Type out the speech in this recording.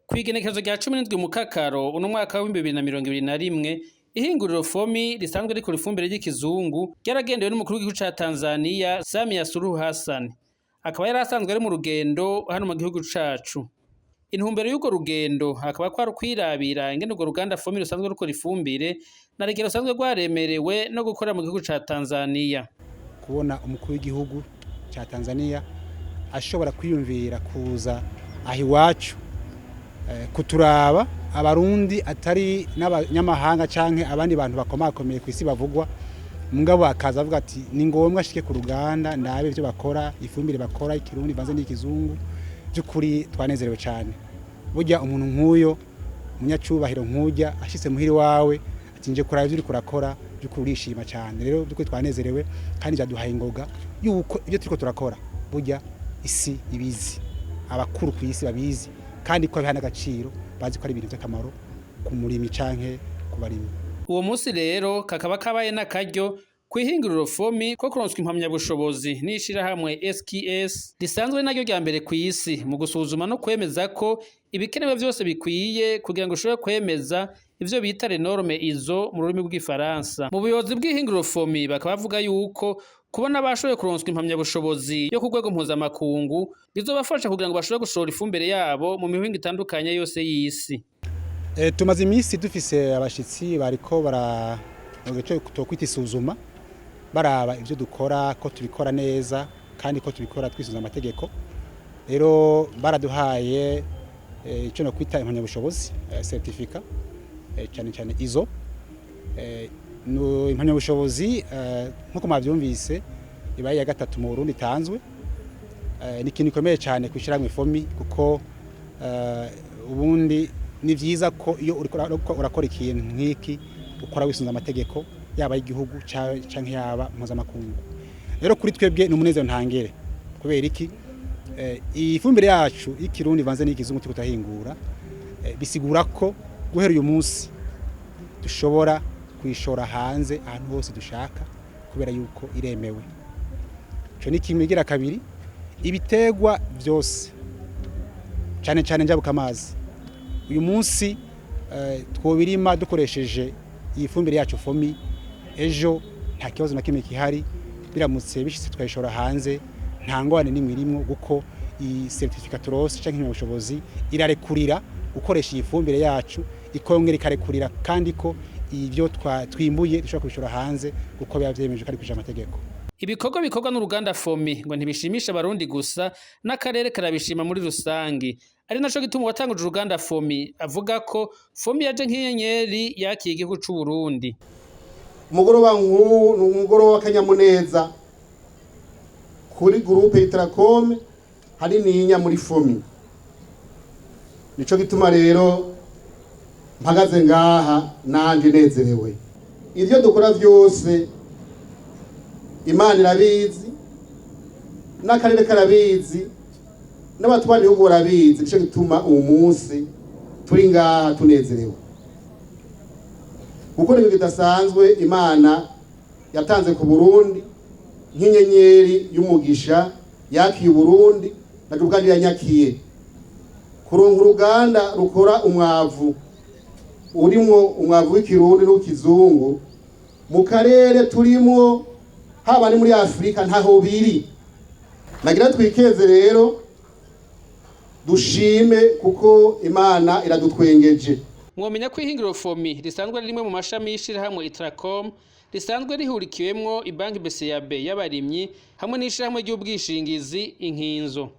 Kw'igenekerezo rya 17 Mukakaro uno mwaka wa 2021 ihinguriro Fomi risanzwe rikora ifumbire ry'ikizungu ryaragendewe n'umukuru w'igihugu ca Tanzania Samia Suluhu Hassan. Akaba yari asanzwe ari mu rugendo hano mu gihugu cacu. Intumbero y'uko rugendo akaba kwari kwirabira ingene urwo ruganda Fomi rusanzwe rukora ifumbire na rugero rusanzwe rwaremerewe no gukora mu gihugu ca Tanzania. Kubona umukuru w'igihugu ca Tanzania ashobora kwiyumvira kuza aho iwacu kuturaba abarundi atari n'abanyamahanga canke abandi bantu bakomakomeye kw'isi bavugwa mugabo akaza avuga ati ni ngombwa ashike ku ruganda ndabe ivyo bakora ifumbire bakora ikirundi vanze n'ikizungu by'ukuri twanezerewe cyane. Burya umuntu nk'uyo munyacubahiro nk'ujya ashitse muhiri wawe ati nje kuraba ivyo uri kurakora by'ukuri urishima cyane. Rero by'ukuri twanezerewe kandi byaduhaye ingoga yuko ivyo turiko turakora burya isi ibizi abakuru ku isi babizi kandi ko bihana agaciro bazi ko ari ibintu by'akamaro ku murimi canke ku barimi. Uwo munsi rero kakaba kabaye n'akaryo kw'ihinguriro Fomi ko kuronswa impamyabushobozi n'ishirahamwe SKS risanzwe naryo rya mbere ku isi mu gusuzuma no kwemeza ko ibikenewe vyose bikwiye kugira ngo ushobore kwemeza ivyo bita norme ISO mu rurimi rw'ifaransa. Mu buyobozi bw'ihinguriro Fomi bakaba bavuga yuko kubona bashoboye kuronswa impamyabushobozi yo ku rwego mpuzamakungu bizobafasha kugira ngo bashobore gushora ifumbire yabo mu mihingo itandukanye yose y'isi. Tumaze imisi dufise abashitsi bariko tokwita isuzuma baraba ivyo dukora ko tubikora neza kandi ko tubikora twisuza amategeko. Rero baraduhaye ico no kwita impamyabushobozi certificat cyane ISO. Impamyabushobozi nkuko mwavyumvise ibaye ya gatatu mu Burundi tanzwe. Ni ikintu gikomeye cyane kwishiramwe Fomi kuko ubundi ni vyiza ko iyo urakora ikintu nk'iki ukora wisunza amategeko yaba y'igihugu canke yaba mpuzamakungu. Rero kuri twebwe ni umunezero ntangere kubera iki ifumbire yacu y'ikirundi vanze n'ikizungu turiko turahingura bisigura ko guhera uyu munsi dushobora kwishora hanze ahantu hose dushaka kubera yuko iremewe. Ico ni kimwe gira kabiri ibitegwa byose cyane njabuka amazi uyu munsi twobirima dukoresheje iyi fumbire yacu Fomi ejo nta kibazo na kimwe kihari biramutse bishitse twayishora hanze nta ngwane nimwe irimwo guko iyi certificat turose canke impamyabushobozi irarekurira ukoresha iyi fumbire yacu ikongera ikarekurira kandi ko ivyo twimbuye dushobora kubishora hanze kuko biba vyemeje kandi kwija amategeko. Ibikorwa bikorwa n'uruganda Fomi ngo ntibishimisha abarundi gusa n'akarere karabishima muri rusangi. Ari naco gituma watanguje uruganda Fomi avuga ko Fomi yaje nk'inyenyeri yakiye igihugu c'u Burundi. Umugoroba nk'ubu n'umugoroba w'akanyamuneza kuri groupe Itracom hari ninya muri Fomi. Nico gituma rero mpagaze ngaha nanje nezerewe. Ivyo dukora vyose Imana irabizi n'akarere karabizi n'abatwara ibihugu barabizi. Nico gituma uwo munsi turi ngaha tunezerewe kuko ni bidasanzwe Imana yatanze ku Burundi nk'inyenyeri y'umugisha yakiye Burundi nakubwandi yanyakiye kuronka uruganda rukora umwavu urimo umwavu w'ikirundi n'ukizungu mu karere turimo haba ni muri Afrika ntaho biri. Nagira twikeze rero dushime kuko Imana iradutwengeje. Mwomenya ko ihinguriro Fomi risanzwe rimwe mu mashami y'ishirahamwe Itracom risanzwe rihurikiwemwo ibanki BCAB y'abarimyi hamwe n'ishirahamwe ry'ubwishingizi Inkinzo.